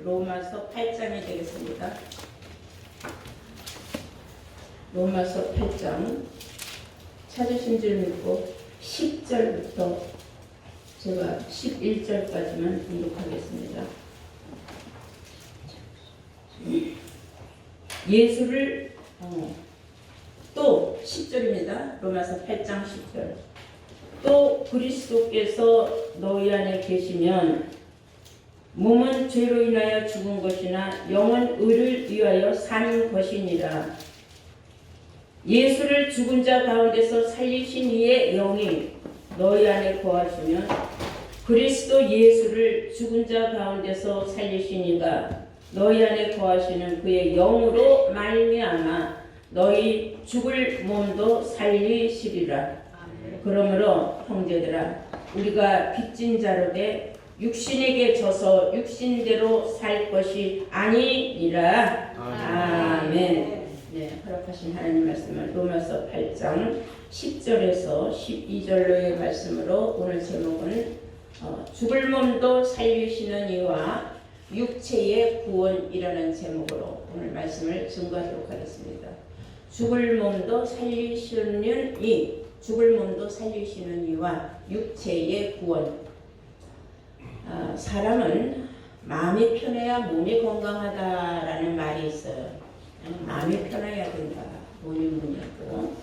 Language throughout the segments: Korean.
로마서 8장이 되겠습니다. 로마서 8장 찾으신 줄 믿고 10절부터 제가 11절까지만 공독하겠습니다. 예수를 또 10절입니다. 로마서 8장 10절. 또 그리스도께서 너희 안에 계시면 몸은 죄로 인하여 죽은 것이나 영은 의를 위하여 산 것이니라. 예수를 죽은 자 가운데서 살리신 이의 영이 너희 안에 거하시면 그리스도 예수를 죽은 자 가운데서 살리신 이가 너희 안에 거하시는 그의 영으로 말미암아 너희 죽을 몸도 살리시리라. 그러므로 형제들아, 우리가 빚진 자로 돼 육신에게 져서 육신대로 살 것이 아니니라. 아멘. 네, 허락하신 하나님 말씀을 로마서 8장 10절에서 12절로의 말씀으로 오늘 제목은 죽을 몸도 살리시는 이와 육체의 구원이라는 제목으로 오늘 말씀을 증거하도록 하겠습니다. 죽을 몸도 살리시는 이, 죽을 몸도 살리시는 이와 육체의 구원. 사람은 마음이 편해야 몸이 건강하다라는 말이 있어요. 마음이 편해야 된다. 몸이 문이고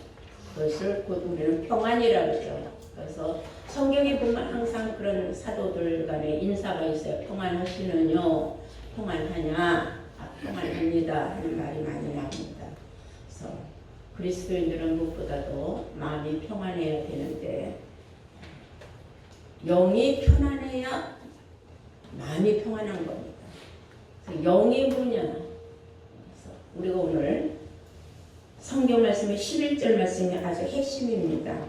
그것을 곧 우리는 평안이라고 그러죠. 그래서 성경에 보면 항상 그런 사도들 간의 인사가 있어요. 평안하시느뇨, 평안하냐, 평안합니다 하는 말이 많이 나옵니다. 그래서 그리스도인들은 무엇보다도 마음이 평안해야 되는데 영이 편안해야 마음이 평안한 겁니다. 영이 뭐냐? 그래서 우리가 오늘 성경 말씀의 11절 말씀이 아주 핵심입니다.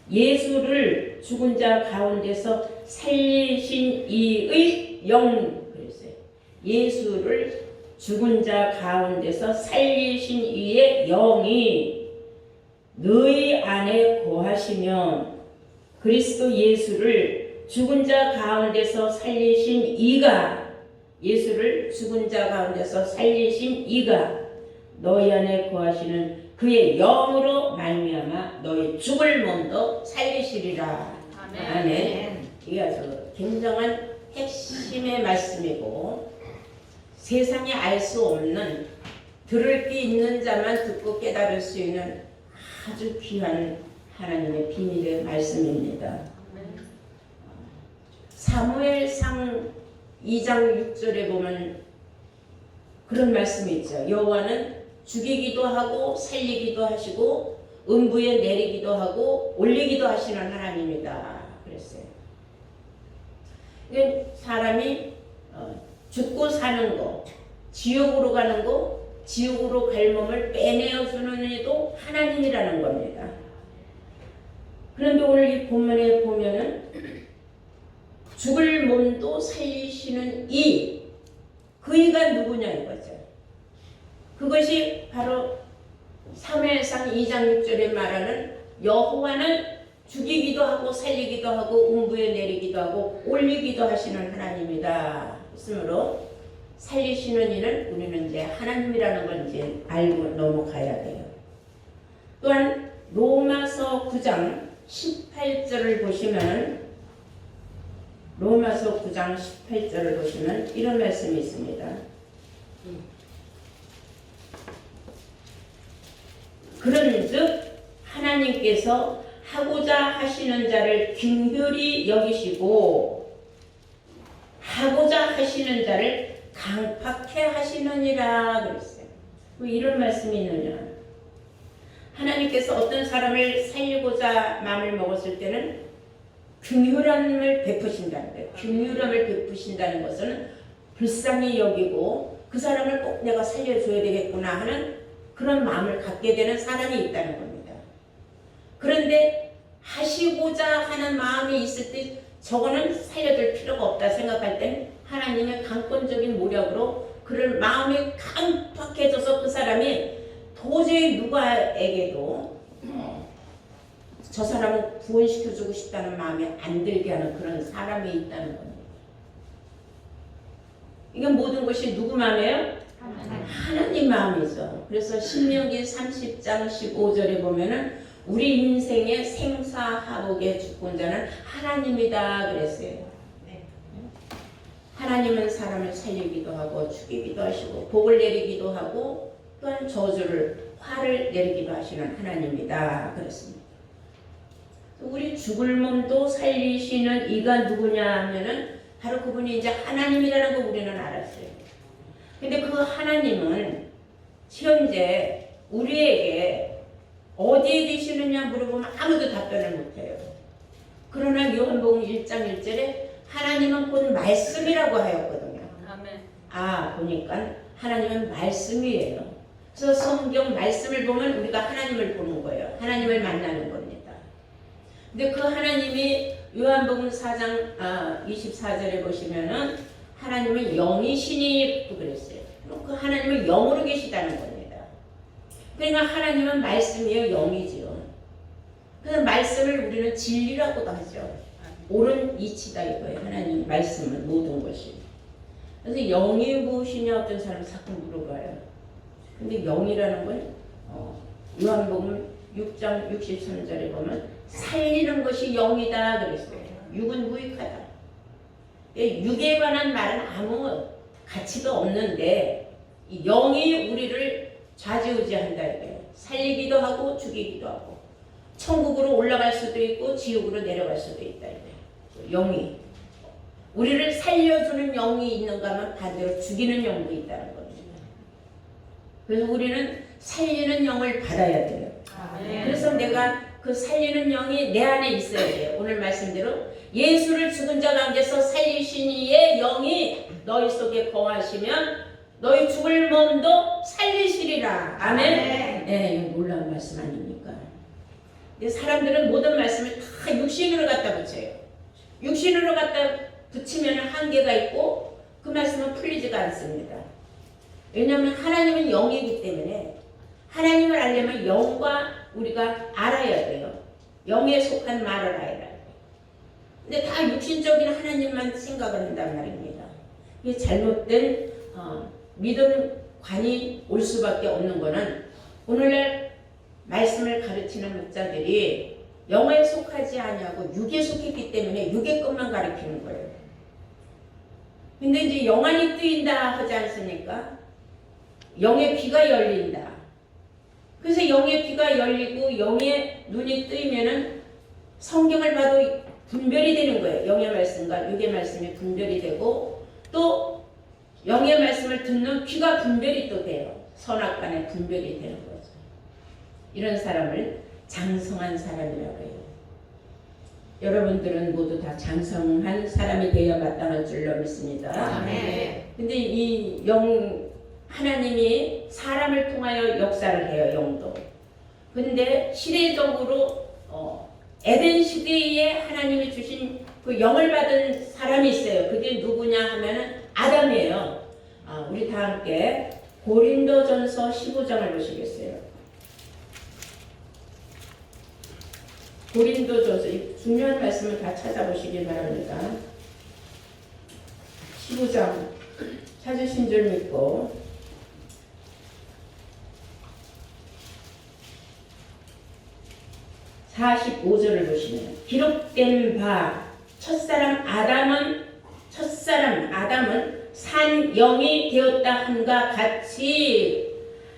예수를 죽은 자 가운데서 살리신 이의 영, 그랬어요. 예수를 죽은 자 가운데서 살리신 이의 영이 너희 안에 거하시면 그리스도 예수를 죽은 자 가운데서 살리신 이가, 예수를 죽은 자 가운데서 살리신 이가 너희 안에 거하시는 그의 영으로 말미암아 너희 죽을 몸도 살리시리라. 아멘. 이게 아주 굉장한 핵심의 말씀이고 세상에 알 수 없는, 들을 귀 있는 자만 듣고 깨달을 수 있는 아주 귀한 하나님의 비밀의 말씀입니다. 사무엘상 2장 6절에 보면 그런 말씀이 있죠. 여호와는 죽이기도 하고 살리기도 하시고 음부에 내리기도 하고 올리기도 하시는 하나님이다 그랬어요. 사람이 죽고 사는 거, 지옥으로 가는 거, 지옥으로 갈 몸을 빼내어주는 이도 하나님이라는 겁니다. 그런데 오늘 이 본문에 보면은 죽을 몸도 살리시는 이, 그 이가 누구냐 이거죠. 그것이 바로 사무엘상 2장 6절에 말하는 여호와는 죽이기도 하고 살리기도 하고 음부에 내리기도 하고 올리기도 하시는 하나님이다. 그러므로 살리시는 이는 우리는 이제 하나님이라는 걸 이제 알고 넘어가야 돼요. 또한 로마서 9장 18절을 보시면 로마서 9장 18절을 보시면 이런 말씀이 있습니다. 그런즉 하나님께서 하고자 하시는 자를 긍휼히 여기시고 하고자 하시는 자를 강팍해 하시느니라 그랬어요. 왜 이런 말씀이 있느냐? 하나님께서 어떤 사람을 살리고자 마음을 먹었을 때는 긍휼함을 베푸신다는 거예요. 긍휼함을 베푸신다는 것은 불쌍히 여기고 그 사람을 꼭 내가 살려줘야 되겠구나 하는 그런 마음을 갖게 되는 사람이 있다는 겁니다. 그런데 하시고자 하는 마음이 있을 때 저거는 살려줄 필요가 없다 생각할 땐 하나님의 강권적인 모략으로 그를 마음이 강팍해져서 그 사람이 도저히 누구에게도 저 사람을 구원시켜주고 싶다는 마음이 안 들게 하는 그런 사람이 있다는 겁니다. 이건 모든 것이 누구 마음이에요? 하나님 마음이죠. 그래서 신명기 30장 15절에 보면은 우리 인생의 생사화복의 주권자는 하나님이다 그랬어요. 하나님은 사람을 살리기도 하고 죽이기도 하시고 복을 내리기도 하고 또한 저주를 화를 내리기도 하시는 하나님이다 그랬습니다. 우리 죽을 몸도 살리시는 이가 누구냐 하면은 바로 그분이 이제 하나님이라는 거 우리는 알았어요. 근데 그 하나님은 현재 우리에게 어디에 계시느냐 물어보면 아무도 답변을 못해요. 그러나 요한복음 1장 1절에 하나님은 곧 말씀이라고 하였거든요. 아, 보니까 하나님은 말씀이에요. 그래서 성경 말씀을 보면 우리가 하나님을 보는 거예요. 하나님을 만나는 겁니다. 근데 그 하나님이 요한복음 4장 24절에 보시면은 하나님은 영이시니 또 그랬어요. 그 하나님은 영으로 계시다는 겁니다. 그러니까 하나님은 말씀이에요. 영이지요. 그래서 말씀을 우리는 진리라고도 하죠. 옳은 이치다 이거예요. 하나님 말씀은 모든 것이. 그래서 영이 무엇이냐 어떤 사람은 자꾸 물어봐요. 근데 영이라는 건 요한복음 6장 63절에 보면 살리는 것이 영이다 그랬어요. 육은 무익하다. 육에 관한 말은 아무 가치가 없는데 이 영이 우리를 좌지우지한다 이거예요. 살리기도 하고 죽이기도 하고 천국으로 올라갈 수도 있고 지옥으로 내려갈 수도 있다 이거예요. 영이 우리를 살려주는 영이 있는가 하면 반대로 죽이는 영도 있다는 겁니다. 그래서 우리는 살리는 영을 받아야 돼요. 그래서 내가 그 살리는 영이 내 안에 있어야 돼요. 오늘 말씀대로 예수를 죽은 자 가운데서 살리신 이의 영이 너희 속에 거하시면 너희 죽을 몸도 살리시리라. 아멘. 네, 이거 놀라운 말씀 아닙니까? 근데 사람들은 모든 말씀을 다 육신으로 갖다 붙여요. 육신으로 갖다 붙이면 한계가 있고 그 말씀은 풀리지가 않습니다. 왜냐하면 하나님은 영이기 때문에 하나님을 알려면 영과 우리가 알아야 돼요. 영에 속한 말을 알아야 돼요. 근데 다 육신적인 하나님만 생각을 한단 말입니다. 이게 잘못된 믿음관이 올 수밖에 없는 거는 오늘날 말씀을 가르치는 목자들이 영에 속하지 아니하고 육에 속했기 때문에 육의 것만 가르치는 거예요. 근데 이제 영안이 뜨인다 하지 않습니까? 영의 귀가 열린다. 그래서 영의 귀가 열리고 영의 눈이 뜨이면은 성경을 봐도 분별이 되는 거예요. 영의 말씀과 육의 말씀이 분별이 되고 또 영의 말씀을 듣는 귀가 분별이 또 돼요. 선악간에 분별이 되는 거죠. 이런 사람을 장성한 사람이라고 해요. 여러분들은 모두 다 장성한 사람이 되어야 마땅할 줄로 믿습니다. 근데 이 하나님이 사람을 통하여 역사를 해요. 영도. 근데 시대적으로 에덴 시대에 하나님이 주신 그 영을 받은 사람이 있어요. 그게 누구냐 하면은 아담이에요. 우리 다 함께 고린도전서 15장을 보시겠어요. 고린도전서 중요한 말씀을 다 찾아보시길 바랍니다. 15장 찾으신 줄 믿고 45절을 보시면 기록된 바 첫사람 아담은 산 영이 되었다 함과 같이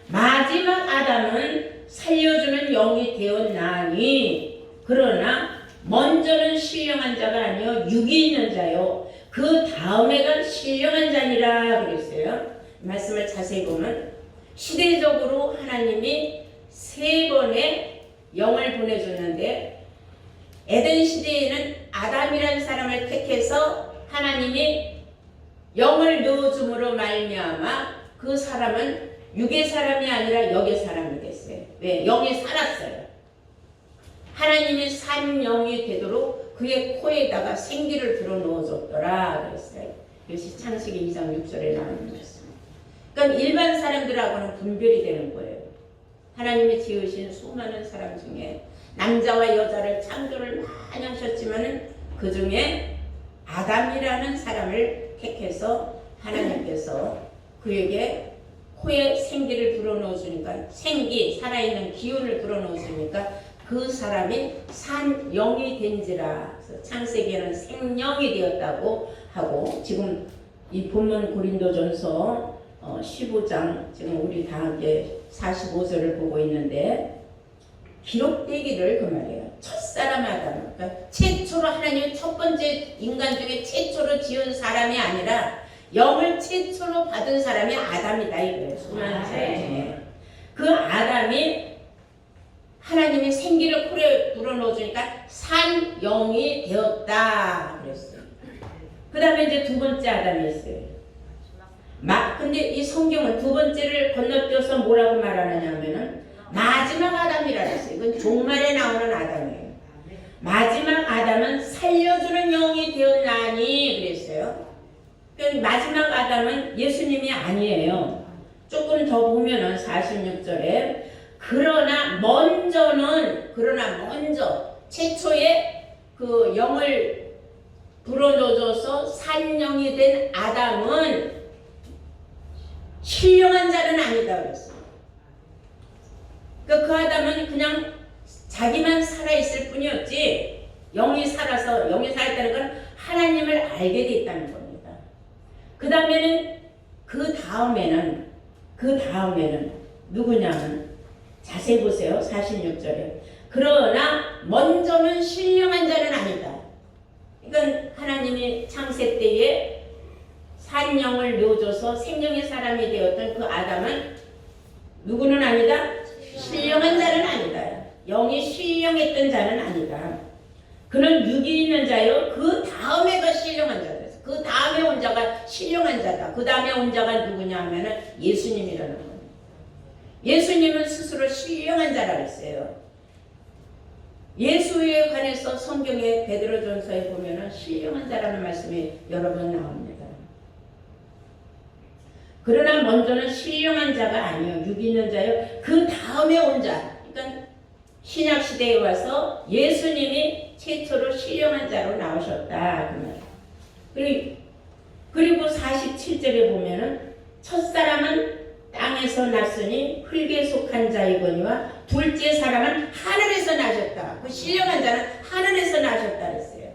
마지막 아담은 살려주는 영이 되었나니 그러나 먼저는 신령한 자가 아니요 육이 있는 자요 그 다음에가 신령한 자니라 그랬어요. 말씀을 자세히 보면 시대적으로 하나님이 세 번의 영을 보내줬는데 에덴 시대에는 아담이라는 사람을 택해서 하나님이 영을 넣어줌으로 말미암아 그 사람은 육의 사람이 아니라 영의 사람이 됐어요. 왜? 영이 살았어요. 하나님이 산 영이 되도록 그의 코에다가 생기를 불어넣어줬더라 그랬어요. 이것이 창세기 2장 6절에 나오는 말씀. 그러니까 일반 사람들하고는 분별이 되는 거예요. 하나님이 지으신 수많은 사람 중에 남자와 여자를 창조를 많이 하셨지만은 그 중에 아담이라는 사람을 택해서 하나님께서 그에게 코에 생기를 불어넣어주니까 생기, 살아있는 기운을 불어넣어주니까 그 사람이 산영이 된지라. 창세기에는 생명이 되었다고 하고, 지금 이 본문 고린도전서 15장 지금 우리 다 함께 45절을 보고 있는데 기록되기를 그 말이에요. 첫사람 아담, 그러니까 최초로 하나님 첫 번째 인간 중에 최초로 지은 사람이 아니라 영을 최초로 받은 사람이 아담이다 이거예요. 수많은 사람 중에 그 아담이 하나님이 생기를 코에 불어넣어주니까 산영이 되었다 그랬어요. 그 다음에 이제 두 번째 아담이 있어요. 근데 이 성경은 두 번째를 건너뛰어서 뭐라고 말하느냐면은 마지막 아담이라 그랬어요. 이건 종말에 나오는 아담이에요. 마지막 아담은 살려주는 영이 되었나니 그랬어요. 그러니까 마지막 아담은 예수님이 아니에요. 조금 더 보면은 46절에 그러나 먼저 최초에 그 영을 불어넣어줘서 산영이 된 아담은 신령한 자는 아니다 그랬어요. 그러니까 그 아담은 그냥 자기만 살아있을 뿐이었지 영이 살아있다는 건 하나님을 알게 돼 있다는 겁니다. 그 다음에는 누구냐면 자세히 보세요. 46절에 그러나 먼저는 신령한 자는 아니다. 그러니까 하나님이 창세 때에 산영을 넣어줘서 생명의 사람이 되었던 그 아담은 누구는 아니다? 신령한 자는 아니다. 영이 신령했던 자는 아니다. 그는 육이 있는 자요. 그 다음에가 신령한 자다. 그 다음에 온 자가 신령한 자다. 그 다음에 온 자가 누구냐 하면은 예수님이라는 겁니다. 예수님은 스스로 신령한 자라 그랬어요. 예수에 관해서 성경의 베드로전서에 보면은 신령한 자라는 말씀이 여러 번 나옵니다. 그러나 먼저는 신령한 자가 아니요 육 있는 자요 그 다음에 온 자. 그러니까 신약 시대에 와서 예수님이 최초로 신령한 자로 나오셨다 그 말. 그리고 47절에 보면은 첫사람은 땅에서 났으니 흙에 속한 자이거니와 둘째 사람은 하늘에서 나셨다. 그 신령한 자는 하늘에서 나셨다 그랬어요.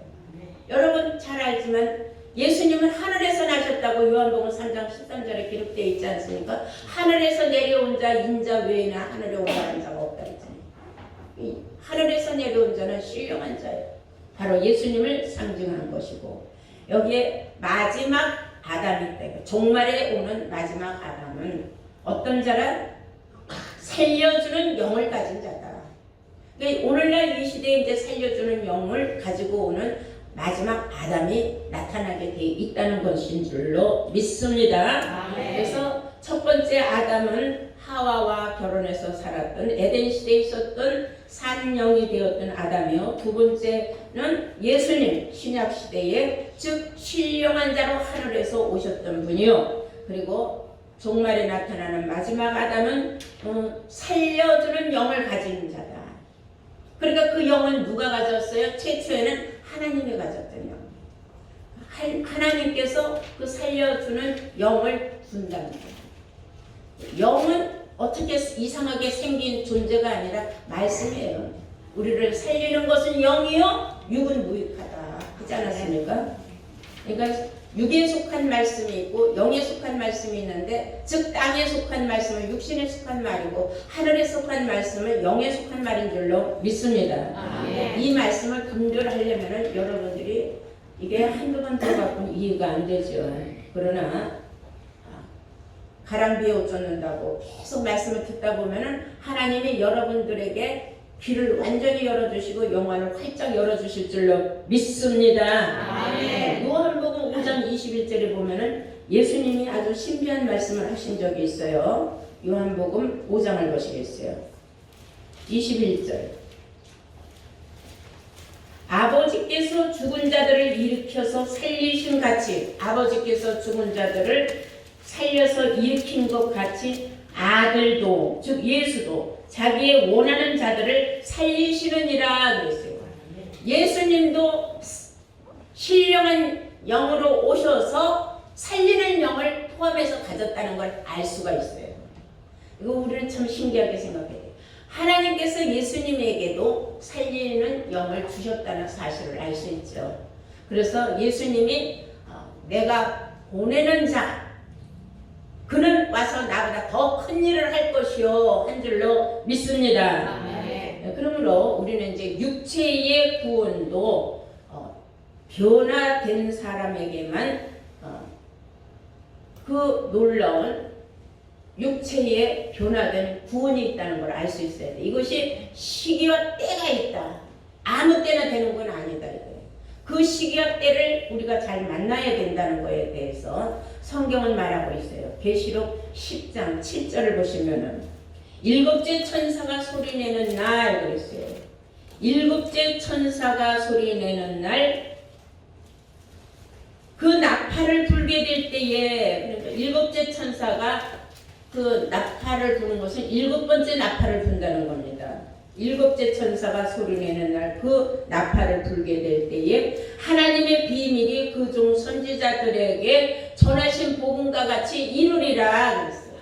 여러분 잘 알지만 예수님은 하늘에서 나셨다고 요한복음 3장 13절에 기록되어 있지 않습니까? 하늘에서 내려온 자 인자 외에는 하늘에 올라간 자가 없다 그랬잖아요. 하늘에서 내려온 자는 신령한 자예요. 바로 예수님을 상징하는 것이고 여기에 마지막 아담이 있다. 종말에 오는 마지막 아담은 어떤 자라? 살려주는 영을 가진 자다. 그러니까 오늘날 이 시대에 이제 살려주는 영을 가지고 오는 마지막 아담이 나타나게 돼 있다는 것인 줄로 믿습니다. 그래서 첫 번째 아담은 하와와 결혼해서 살았던 에덴 시대에 있었던 산영이 되었던 아담이요. 두 번째는 예수님 신약 시대에 즉 신령한 자로 하늘에서 오셨던 분이요. 그리고 종말에 나타나는 마지막 아담은 살려주는 영을 가진 자다. 그러니까 그 영은 누가 가졌어요? 최초에는 하나님이 가졌던 영. 하나님께서 그 살려주는 영을 준다는 거예요. 영은 어떻게 이상하게 생긴 존재가 아니라 말씀이에요. 우리를 살리는 것은 영이요, 육은 무익하다. 그렇지 않았습니까? 그러니까 육에 속한 말씀이 있고 영에 속한 말씀이 있는데 즉 땅에 속한 말씀은 육신에 속한 말이고 하늘에 속한 말씀은 영에 속한 말인 줄로 믿습니다. 이 말씀을 분별하려면 여러분들이 이게 한두 번 들어갖고는 이해가 안 되죠. 그러나 가랑비에 옷 젖는다고 계속 말씀을 듣다 보면은 하나님이 여러분들에게 귀를 완전히 열어주시고 영안을 활짝 열어주실 줄로 믿습니다. 요한복음 5장 21절에 보면은 예수님이 아주 신비한 말씀을 하신 적이 있어요. 요한복음 5장을 보시겠어요. 21절. 아버지께서 죽은 자들을 일으켜서 살리신 같이 아버지께서 죽은 자들을 살려서 일으킨 것 같이 아들도 즉 예수도 자기의 원하는 자들을 살리시느니라 그랬어요. 예수님도 신령한 영으로 오셔서 살리는 영을 포함해서 가졌다는 걸 알 수가 있어요. 이거 우리는 참 신기하게 생각해야 돼요. 하나님께서 예수님에게도 살리는 영을 주셨다는 사실을 알 수 있죠. 그래서 예수님이 내가 보내는 자 그는 와서 나보다 더 큰 일을 할 것이요 한 줄로 믿습니다. 그러므로 우리는 이제 육체의 구원도 변화된 사람에게만 그 놀라운 육체에 변화된 구원이 있다는 걸 알 수 있어야 돼. 이것이 시기와 때가 있다. 아무 때나 되는 건 아니다. 이거예요. 그 시기와 때를 우리가 잘 만나야 된다는 거에 대해서 성경은 말하고 있어요. 계시록 10장 7절을 보시면은 일곱째 천사가 소리내는 날 그랬어요. 일곱째 천사가 소리내는 날 그 나팔을 불게 될 때에 그러니까 일곱째 천사가 그 나팔을 부는 것은 일곱 번째 나팔을 분다는 겁니다. 일곱째 천사가 소리내는 날 그 나팔을 불게 될 때에 하나님의 비밀이 그 종 선지자들에게 전하신 복음과 같이 이루리라 그랬어요.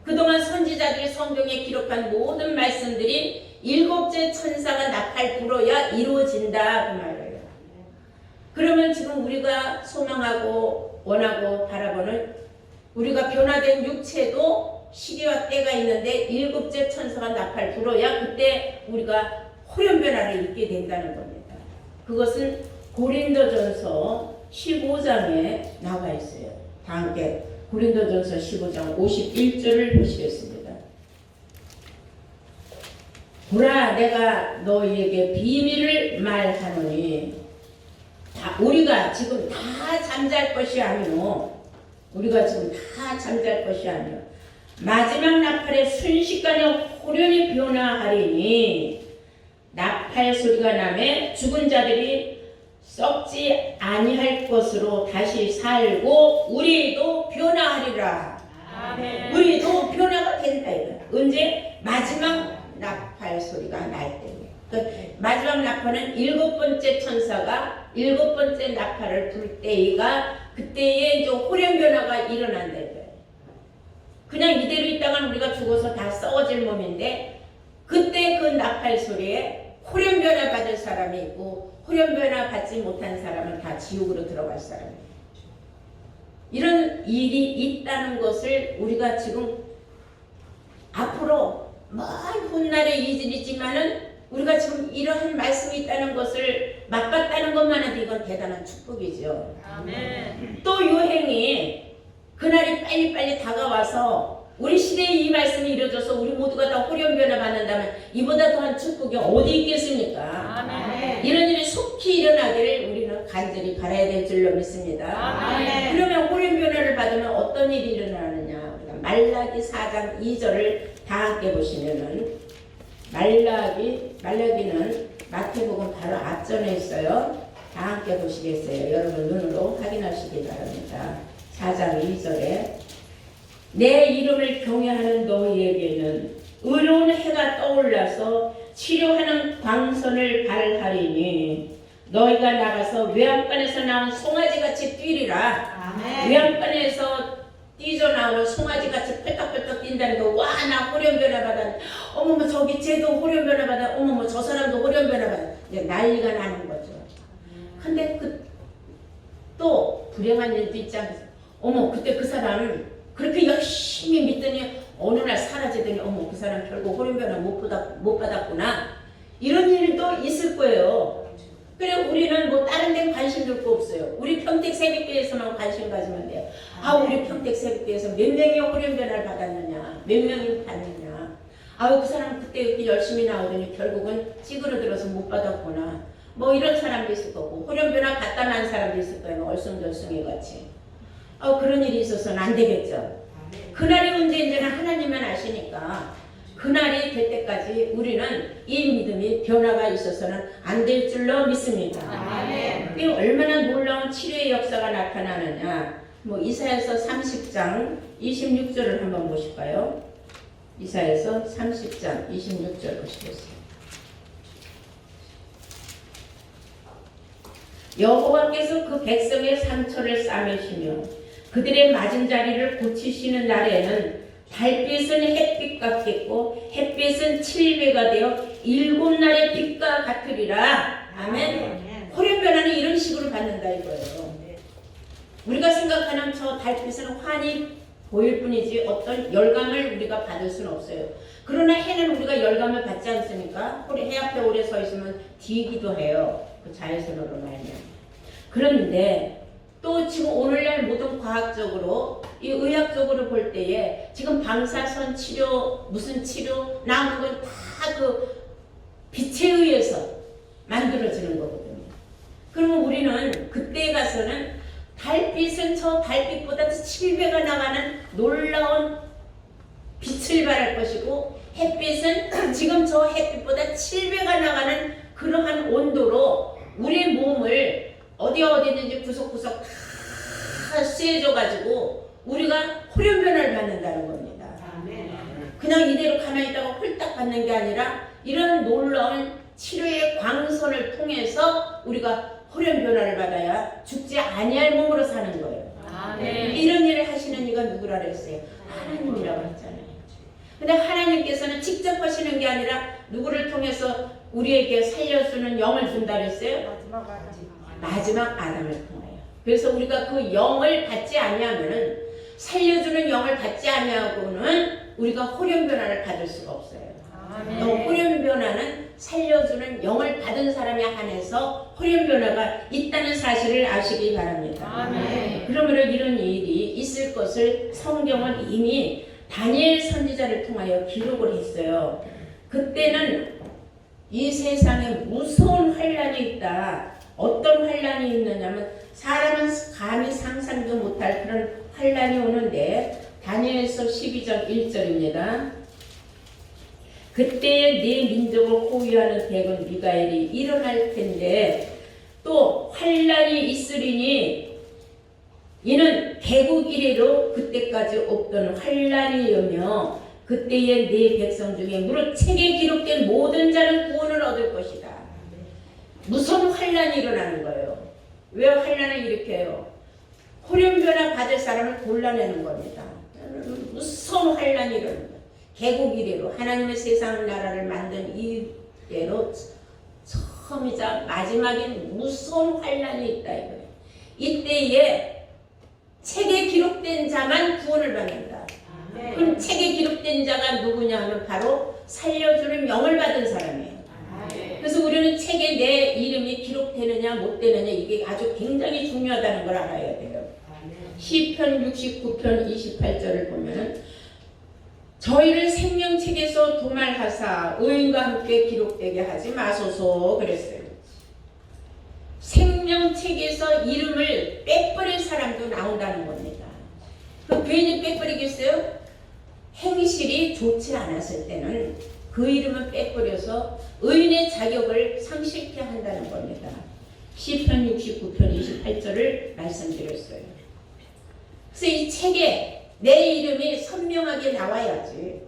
그동안 선지자들이 성경에 기록한 모든 말씀들이 일곱째 천사가 나팔 불어야 이루어진다 그 말이에요. 그러면 지금 우리가 소망하고 원하고 바라보는 우리가 변화된 육체도 시기와 때가 있는데 일곱째 천사가 나팔 불어야 그때 우리가 호련변화를 입게 된다는 겁니다. 그것은 고린도전서 15장에 나와 있어요. 다 함께 고린도전서 15장 51절을 보시겠습니다. 보라 내가 너희에게 비밀을 말하노니 우리가 지금 다 잠잘 것이 아니오. 우리가 지금 다 잠잘 것이 아니오. 마지막 나팔에 순식간에 호련히 변화하리니 나팔 소리가 나매 죽은 자들이 썩지 아니할 것으로 다시 살고 우리도 변화하리라. 아멘. 우리도 변화가 된다 이거야. 언제? 마지막 나팔 소리가 날 때에. 마지막 나팔은 일곱 번째 천사가 일곱 번째 나팔을 불 때가 그때에 이제 호련 변화가 일어난다 이거예요. 그냥 이대로 있다간 우리가 죽어서 다 썩어질 몸인데 그때 그 나팔 소리에 호련 변화 받을 사람이 있고 호련 변화 받지 못한 사람은 다 지옥으로 들어갈 사람이에요. 이런 일이 있다는 것을 우리가 지금 앞으로 먼 훗날의 일이지만은 우리가 지금 이러한 말씀이 있다는 것을 맛봤다는 것만 해도 이건 대단한 축복이죠. 아멘. 또 유행이 그날이 빨리빨리 다가와서 우리 시대에 이 말씀이 이루어져서 우리 모두가 다 호련변화 받는다면 이보다 더한 축복이 어디 있겠습니까? 아멘. 이런 일이 속히 일어나기를 우리는 간절히 바라야 될 줄로 믿습니다. 아멘. 그러면 호련변화를 받으면 어떤 일이 일어나느냐? 우리가 말라기 4장 2절을 다 함께 보시면은 말라기는 마태복음 바로 앞전에 있어요. 다 함께 보시겠어요? 여러분 눈으로 확인하시기 바랍니다. 4장 2절에 내 이름을 경외하는 너희에게는 의로운 해가 떠올라서 치료하는 광선을 발하리니 너희가 나가서 외양간에서 나온 송아지같이 뛰리라. 아멘. 외양간에서 뛰어나오는 송아지같이 펄떡펄떡 뛴다는 거. 와, 나 호련변화 받아. 어머머, 저기 쟤도 호련변화 받아. 어머머, 저 사람도 호련변화 받아. 이제 난리가 나는 거죠. 근데 또 불행한 일도 있지 않겠어요? 어머, 그때 그 사람을 그렇게 열심히 믿더니 어느 날 사라지더니 어머, 그 사람 결국 호련변화 못 받았구나. 이런 일도 있을 거예요. 그래 우리는 뭐 다른 데는 관심 둘 거 없어요. 우리 평택 새벽교회에서만 관심 가지면 돼요. 우리 평택 새벽교회에서 몇 명이 호련변화를 받았느냐, 몇 명이 받느냐. 그 사람 그때 이렇게 열심히 나오더니 결국은 찌그러들어서 못 받았구나. 뭐 이런 사람도 있을 거고 호련변화 받다 난 사람도 있을 거예요. 얼숭덜숭이 같이. 그런 일이 있어서는 안 되겠죠. 그날이 언제인지는 하나님만 아시니까 그날이 될 때까지 우리는 이 믿음이 변화가 있어서는 안 될 줄로 믿습니다. 아멘. 얼마나 놀라운 치료의 역사가 나타나느냐. 이사야서 30장 26절을 한번 보실까요? 이사야서 30장 26절 보시겠어요? 여호와께서 그 백성의 상처를 싸매시며 그들의 맞은 자리를 고치시는 날에는 달빛은 햇빛 같겠고 햇빛은 7배가 되어 7날의 빛과 같으리라. 아멘. 호련 변화는 이런 식으로 받는다 이거예요. 우리가 생각하는 저 달빛은 환히 보일 뿐이지 어떤 열감을 우리가 받을 수는 없어요. 그러나 해는 우리가 열감을 받지 않습니까? 해 앞에 오래 서 있으면 뒤기도 해요. 그 자외선으로 말이야. 그런데 또 지금 오늘날 모든 과학적으로 이 의학적으로 볼 때에 지금 방사선 치료 무슨 치료 나오는 건 다 그 빛에 의해서 만들어지는 거거든요. 그러면 우리는 그때에 가서는 달빛은 저 달빛보다 7배가 나가는 놀라운 빛을 발할 것이고 햇빛은 지금 저 햇빛보다 7배가 나가는 그러한 온도로 우리의 몸을 어디든지 구석구석 다 쐬줘가지고 우리가 호련 변화를 받는다는 겁니다. 그냥 이대로 가만히 있다가 홀딱 받는 게 아니라 이런 놀라운 치료의 광선을 통해서 우리가 호련 변화를 받아야 죽지 아니할 몸으로 사는 거예요. 이런 일을 하시는 이가 누구라 그랬어요? 하나님이라고 했잖아요. 근데 하나님께서는 직접 하시는 게 아니라 누구를 통해서 우리에게 살려주는 영을 준다 그랬어요? 마지막 아담을 통하여. 그래서 우리가 그 영을 받지 아니하면은 살려주는 영을 받지 아니하고는 우리가 호련 변화를 받을 수가 없어요. 호련 변화는 살려주는 영을 받은 사람에 한해서 호련 변화가 있다는 사실을 아시기 바랍니다. 그러므로 이런 일이 있을 것을 성경은 이미 다니엘 선지자를 통하여 기록을 했어요. 그때는 이 세상에 무서운 환란이 있다. 어떤 환란이 있느냐면 사람은 감히 상상도 못할 그런 환란이 오는데 다니엘서 12장 1절입니다. 그때에 네 민족을 호위하는 대군 미가엘이 일어날 텐데 또 환란이 있으리니 이는 개국 이래로 그때까지 없던 환란이며 그때에 네 백성 중에 무릇 책에 기록된 모든 자는 구원을 얻을 것이다. 무슨 환란이 일어나는 거예요? 왜 환란을 일으켜요? 호련 변화 받을 사람을 골라내는 겁니다. 무서운 환란이 일어납니다. 개국 이래로 하나님의 세상 나라를 만든 이래로 처음이자 마지막인 무서운 환란이 있다 이거예요. 이때에 책에 기록된 자만 구원을 받는다. 그럼 책에 기록된 자가 누구냐 하면 바로 살려주는 영을 받은 사람이에요. 그래서 우리는 책에 내 이름이 기록되느냐 못 되느냐 이게 아주 굉장히 중요하다는 걸 알아야 돼요. 시편 69편 28절을 보면 저희를 생명책에서 도말하사 의인과 함께 기록되게 하지 마소서 그랬어요. 생명책에서 이름을 빼버릴 사람도 나온다는 겁니다. 그 괜히 빼버리겠어요? 행실이 좋지 않았을 때는 그 이름을 빼버려서 의인의 자격을 상실케 한다는 겁니다. 시편 69편 28절을 말씀드렸어요. 그래서 이 책에 내 이름이 선명하게 나와야지.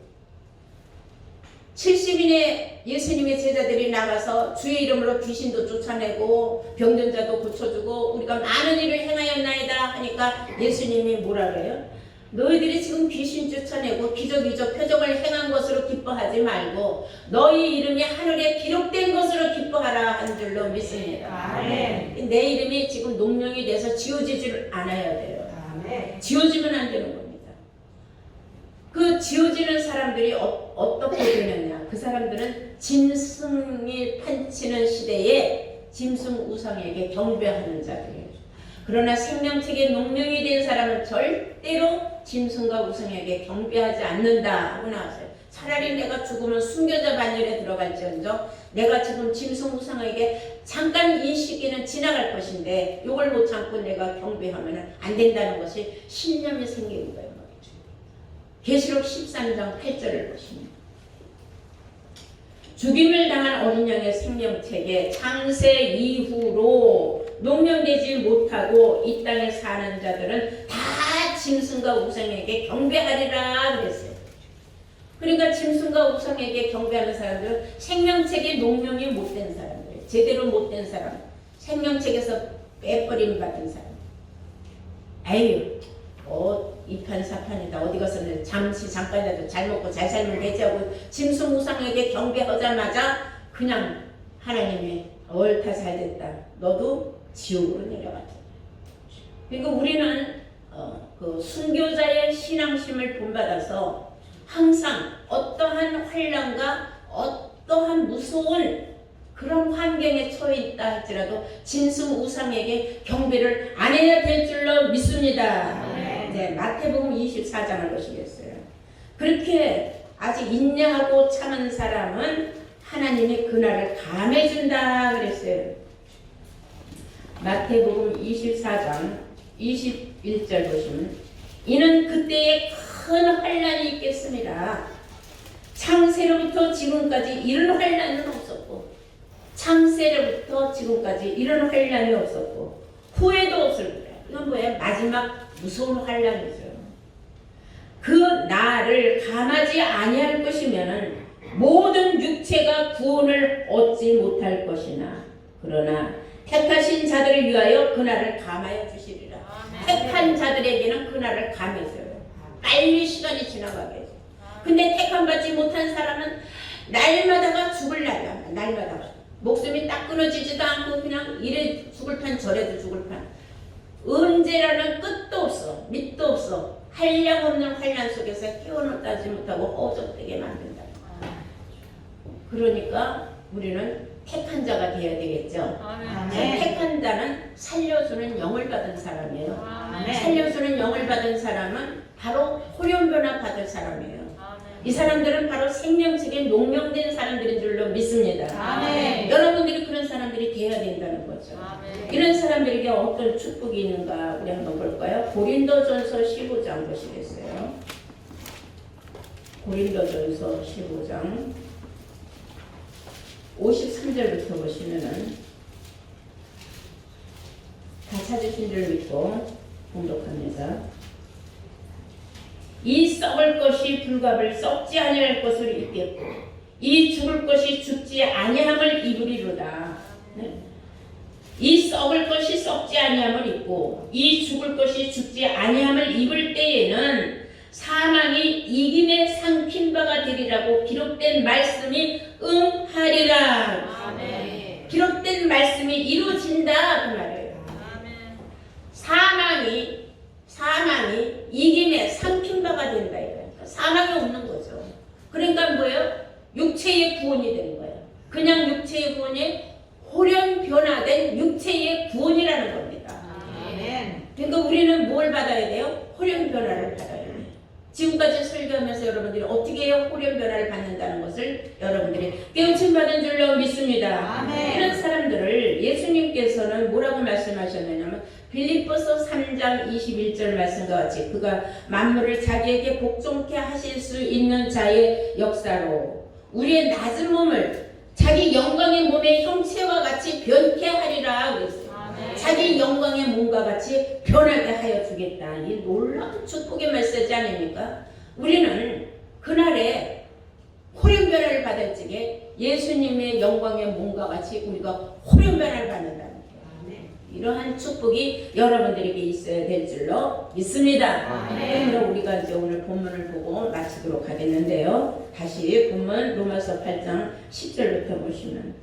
70인의 예수님의 제자들이 나가서 주의 이름으로 귀신도 쫓아내고 병든 자도 고쳐주고 우리가 많은 일을 행하였나이다 하니까 예수님이 뭐라 그래요? 너희들이 지금 귀신 쫓아내고 기적이적 표적을 행한 것으로 기뻐하지 말고 너희 이름이 하늘에 기록된 것으로 기뻐하라 한 줄로 믿습니다. 내 이름이 지금 농령이 돼서 지워지지 않아야 돼요. 지워지면 안 되는 겁니다. 그 지워지는 사람들이 어떻게 되느냐? 그 사람들은 짐승이 판치는 시대에 짐승 우상에게 경배하는 자들이에요. 그러나 생명책에 농령이 된 사람은 절대로 짐승과 우상에게 경배하지 않는다 하고 나왔어요. 차라리 내가 죽으면 순교자 반열에 들어갈지언정 내가 지금 짐승 우상에게 잠깐 이 시기는 지나갈 것인데 이걸 못 참고 내가 경배하면 안 된다는 것이 신념이 생기는 거예요. 계시록 13장 8절을 보시면 죽임을 당한 어린 양의 생명책에 창세 이후로 농령되지 못하고 이 땅에 사는 자들은 다 짐승과 우상에게 경배하리라 그랬어요. 그러니까 짐승과 우상에게 경배하는 사람들은 생명책에 농령이 못된 사람들, 제대로 못된 사람, 생명책에서 빼버림 받은 사람. 아유, 이판사판이다. 어디 가서는 잠깐이라도 잘 먹고 잘 살면 되지 하고 짐승우상에게 경배하자마자 그냥 하나님이 옳다 잘됐다. 너도 지옥으로 내려갔다. 그러니까 우리는 그 순교자의 신앙심을 본받아서 항상 어떠한 환난과 어떠한 무서운 그런 환경에 처해 있다 할지라도 짐승 우상에게 경배를 안 해야 될 줄로 믿습니다. 네, 마태복음 24장을 보시겠어요. 그렇게 아직 인내하고 참은 사람은 하나님이 그날을 감해준다 그랬어요. 마태복음 24장 21절 보시면 이는 그때에 큰 환난이 있겠습니다. 창세로부터 지금까지 이런 환난은 없었고 창세로부터 지금까지 이런 환난이 없었고 후에도 없을 거예요. 이건 뭐예요? 마지막 무서운 환난이죠. 그 날을 감하지 아니할 것이면 모든 육체가 구원을 얻지 못할 것이나 그러나 택하신 자들을 위하여 그날을 감하여 주시리라. 택한 자들에게는 그날을 감해줘요. 빨리 시간이 지나가게 해줘. 근데 택함받지 못한 사람은 날마다가 죽을 날이야. 날마다가 목숨이 딱 끊어지지도 않고 그냥 이래 죽을 판 저래도 죽을 판. 언제라는 끝도 없어. 밑도 없어. 한량없는 환난 속에서 깨어나지 못하고 허우적되게 만든다. 그러니까 우리는 택한 자가 되어야 되겠죠. 택한 자는 살려주는 영을 받은 사람이에요. 아멘. 살려주는 영을 받은 사람은 바로 호련변화 받을 사람이에요. 아멘. 이 사람들은 바로 생명책에 농명된 사람들인 줄로 믿습니다. 아멘. 여러분들이 그런 사람들이 되어야 된다는 거죠. 아멘. 이런 사람들에게 어떤 축복이 있는가 우리 한번 볼까요? 고린도전서 15장 보시겠어요? 고린도전서 15장 53절부터 보시면은 다 찾으신 줄 믿고 봉독합니다. 이 썩을 것이 불갑을 썩지 아니할 것을 입겠고 이 죽을 것이 죽지 아니함을 입으리로다. 네. 이 썩을 것이 썩지 아니함을 입고 이 죽을 것이 죽지 아니함을 입을 때에는 사망이 이김에 삼킨 바가 되리라고 기록된 말씀이 응하리라. 아멘. 기록된 말씀이 이루어진다 그 말이에요. 아멘. 사망이 이김에 삼킨 바가 된다 이거예요. 사망이 없는 거죠. 그러니까 뭐예요? 육체의 구원이 되는 거예요. 그냥 육체의 구원이 호련 변화된 육체의 구원이라는 겁니다. 아멘. 그러니까 우리는 뭘 받아야 돼요? 호련 변화를 받아야 돼요. 지금까지 설교하면서 여러분들이 어떻게 해야 호련 변화를 받는다는 것을 여러분들이 깨우침 받은 줄로 믿습니다. 아멘. 이런 사람들을 예수님께서는 뭐라고 말씀하셨느냐면 빌립보서 3장 21절 말씀과 같이 그가 만물을 자기에게 복종케 하실 수 있는 자의 역사로 우리의 낮은 몸을 자기 영광의 몸의 형체와 같이 변케 하리라 그랬어요. 아멘. 자기 영광의 몸과 같이 변하게 하여 주겠다. 이 놀라운 축복의 메시지 아닙니까? 우리는 그날에 호련 변화를 받을 적에 예수님의 영광의 몸과 같이 우리가 호련 변화를 받는다는 거예요. 이러한 축복이 여러분들에게 있어야 될 줄로 믿습니다. 그럼 우리가 이제 오늘 본문을 보고 마치도록 하겠는데요. 다시 본문 로마서 8장 10절부터 보시면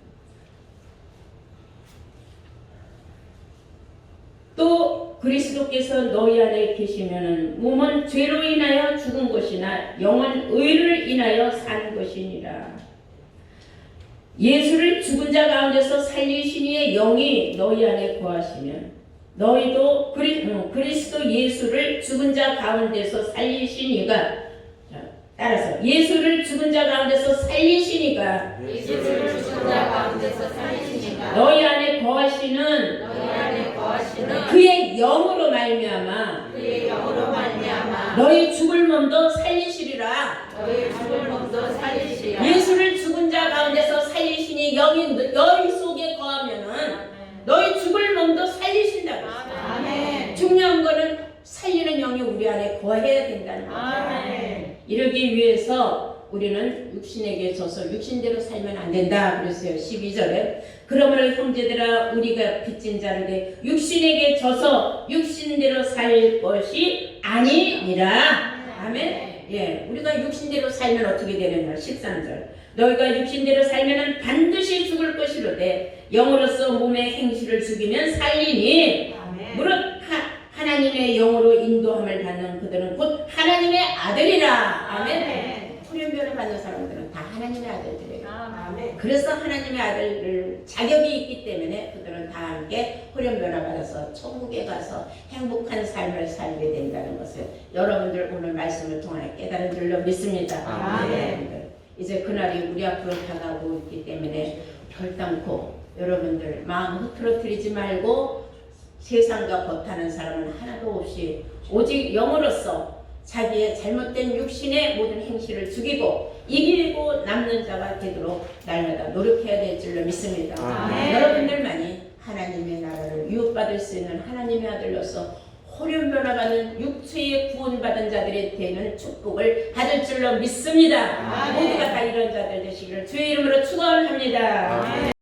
또 그리스도께서 너희 안에 계시면은 몸은 죄로 인하여 죽은 것이나 영은 의를 인하여 산 것이니라. 예수를 죽은 자 가운데서 살리신 이의 영이 너희 안에 거하시면 너희도 그리스도 예수를 죽은 자 가운데서 살리신 이가 따라서 예수를 죽은 자 가운데서 살리신 이가 너희 안에 거하시는 그의 영으로 말미암아 너희 죽을 몸도 살리시리라. 예수를 죽은 자 가운데서 살리시니 영이 너희 속에 거하면은 너희 죽을 몸도 살리신다고 했어요. 중요한 거는 살리는 영이 우리 안에 속에 거해야 된다는 거죠. 아멘. 이러기 위해서 우리는 육신에게 져서 육신대로 살면 안 된다 그랬어요. 12절에 그러므로 형제들아 우리가 빚진 자인데 육신에게 져서 육신대로 살 것이 아니니라. 아멘. 예, 우리가 육신대로 살면 어떻게 되느냐. 13절 너희가 육신대로 살면 반드시 죽을 것이로되 영으로서 몸의 행실을 죽이면 살리니 무릇 하나님의 영으로 인도함을 받는 그들은 곧 하나님의 아들이라. 아멘. 후련변을 받는 사람들은 다 하나님의 아들들이에요. 아멘. 그래서 하나님의 아들을 자격이 있기 때문에 그들은 다 함께 후련변화 받아서 천국에 가서 행복한 삶을 살게 된다는 것을 여러분들 오늘 말씀을 통해 깨달은 줄로 믿습니다. 여러분들 이제 그날이 우리 앞으로 다가오고 있기 때문에 결단코 여러분들 마음 흐트러뜨리지 말고 세상과 버타는 사람은 하나도 없이 오직 영으로서 자기의 잘못된 육신의 모든 행실을 죽이고 이기고 남는 자가 되도록 날마다 노력해야 될 줄로 믿습니다. 여러분들만이 하나님의 나라를 유업받을 수 있는 하나님의 아들로서 호련변화받은 육체의 구원받은 자들이 되는 축복을 받을 줄로 믿습니다. 모두가 다 이런 자들 되시기를 주의 이름으로 축원합니다.